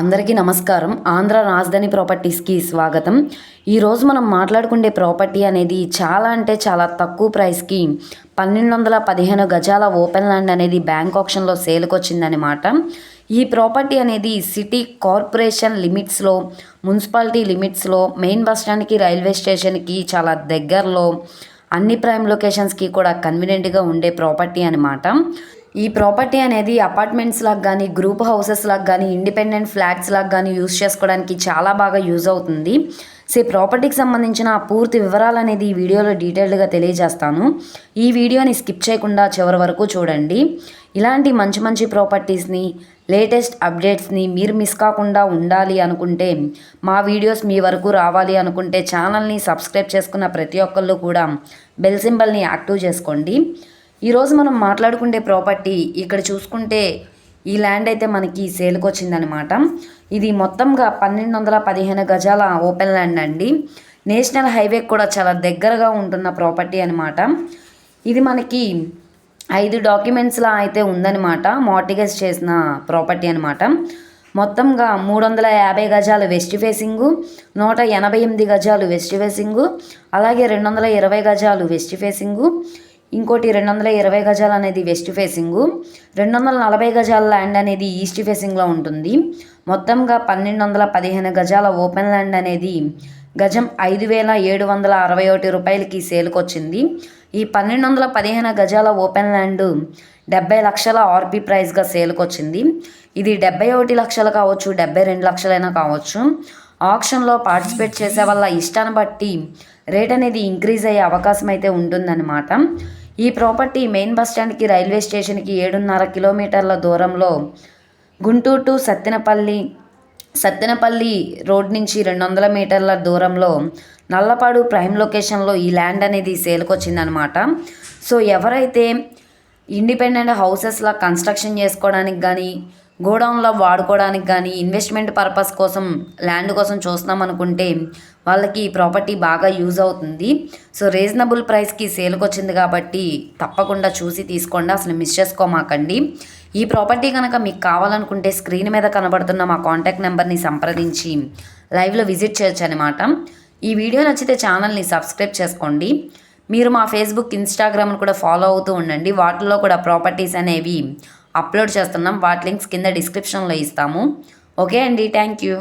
అందరికీ నమస్కారం. ఆంధ్ర రాజధాని ప్రాపర్టీస్కి స్వాగతం. ఈరోజు మనం మాట్లాడుకునే ప్రాపర్టీ అనేది చాలా అంటే చాలా తక్కువ ప్రైస్కి 1215 గజాల ఓపెన్ ల్యాండ్ అనేది బ్యాంక్ ఆప్షన్లో సేల్కి వచ్చిందనమాట. ఈ ప్రాపర్టీ అనేది సిటీ కార్పొరేషన్ లిమిట్స్లో, మున్సిపాలిటీ లిమిట్స్లో, మెయిన్ బస్ స్టాండ్కి, రైల్వే స్టేషన్కి చాలా దగ్గరలో, అన్ని ప్రైమ్ లొకేషన్స్కి కూడా కన్వీనియంట్గా ఉండే ప్రాపర్టీ అనమాట. ఈ ప్రాపర్టీ అనేది అపార్ట్మెంట్స్ లాగా కానీ, గ్రూప్ హౌసెస్ లాగా కానీ, ఇండిపెండెంట్ ఫ్లాట్స్ లాగా కానీ యూజ్ చేసుకోవడానికి చాలా బాగా యూజ్ అవుతుంది. సో ఈ ప్రాపర్టీకి సంబంధించిన పూర్తి వివరాలు అనేది ఈ వీడియోలో డీటెయిల్డ్గా తెలియజేస్తాను. ఈ వీడియోని స్కిప్ చేయకుండా చివరి వరకు చూడండి. ఇలాంటి మంచి మంచి ప్రాపర్టీస్ని, లేటెస్ట్ అప్డేట్స్ని మీరు మిస్ కాకుండా ఉండాలి అనుకుంటే, మా వీడియోస్ మీ వరకు రావాలి అనుకుంటే ఛానల్ని సబ్స్క్రైబ్ చేసుకున్న ప్రతి ఒక్కళ్ళు కూడా బెల్ సింబల్ని యాక్టివ్ చేసుకోండి. ఈరోజు మనం మాట్లాడుకునే ప్రాపర్టీ ఇక్కడ చూసుకుంటే ఈ ల్యాండ్ అయితే మనకి సేల్కి వచ్చిందనమాట. ఇది మొత్తంగా 1215 గజాల ఓపెన్ ల్యాండ్ అండి. నేషనల్ హైవే కూడా చాలా దగ్గరగా ఉంటున్న ప్రాపర్టీ అనమాట. ఇది మనకి 5 డాక్యుమెంట్స్లా అయితే ఉందన్నమాట. మార్టిగేజ్ చేసిన ప్రాపర్టీ అనమాట. మొత్తంగా 350 గజాలు వెస్ట్ ఫేసింగు, 188 గజాలు వెస్ట్ ఫేసింగు, అలాగే 220 గజాలు వెస్ట్ ఫేసింగు, ఇంకోటి 220 గజాలు అనేది వెస్ట్ ఫేసింగు, 240 గజాల ల్యాండ్ అనేది ఈస్ట్ ఫేసింగ్లో ఉంటుంది. మొత్తంగా 1215 గజాల ఓపెన్ ల్యాండ్ అనేది గజం 5,761 రూపాయలకి సేల్కి వచ్చింది. ఈ 1215 గజాల ఓపెన్ ల్యాండ్ 70 లక్షల ఆర్పీ ప్రైస్గా సేల్కి వచ్చింది. ఇది 71 లక్షలు కావచ్చు, 72 లక్షలైనా కావచ్చు. ఆక్షన్లో పార్టిసిపేట్ చేసే వాళ్ళ ఇష్టాన్ని బట్టి రేట్ అనేది ఇంక్రీజ్ అయ్యే అవకాశం అయితే ఉంటుందన్నమాట. ఈ ప్రాపర్టీ మెయిన్ బస్ స్టాండ్కి, రైల్వే స్టేషన్కి 7.5 కిలోమీటర్ల దూరంలో, గుంటూరు టు సత్తెనపల్లి రోడ్ నుంచి 200 మీటర్ల దూరంలో, నల్లపాడు ప్రైమ్ లొకేషన్లో ఈ ల్యాండ్ అనేది సేల్కి వచ్చిందనమాట. సో ఎవరైతే ఇండిపెండెంట్ హౌసెస్లా కన్స్ట్రక్షన్ చేసుకోవడానికి కానీ, గోడౌన్లో వాడుకోవడానికి కానీ, ఇన్వెస్ట్మెంట్ పర్పస్ కోసం ల్యాండ్ కోసం చూస్తున్నాం అనుకుంటే వాళ్ళకి ఈ ప్రాపర్టీ బాగా యూజ్ అవుతుంది. సో రీజనబుల్ ప్రైస్కి సేల్కి వచ్చింది కాబట్టి తప్పకుండా చూసి తీసుకోండి, అసలు మిస్ చేసుకోమాకండి. ఈ ప్రాపర్టీ కనుక మీకు కావాలనుకుంటే స్క్రీన్ మీద కనబడుతున్న మా కాంటాక్ట్ నెంబర్ని సంప్రదించి లైవ్లో విజిట్ చేయొచ్చు అనమాట. ఈ వీడియో నచ్చితే ఛానల్ని సబ్స్క్రైబ్ చేసుకోండి. మీరు మా ఫేస్బుక్, ఇన్స్టాగ్రామ్ని కూడా ఫాలో అవుతూ ఉండండి. వాటిల్లో కూడా ప్రాపర్టీస్ అనేవి అప్లోడ్ చేస్తున్నాం. వాటి లింక్స్ కింద డిస్క్రిప్షన్లో ఇస్తాము. ఓకే అండి, థ్యాంక్ యూ.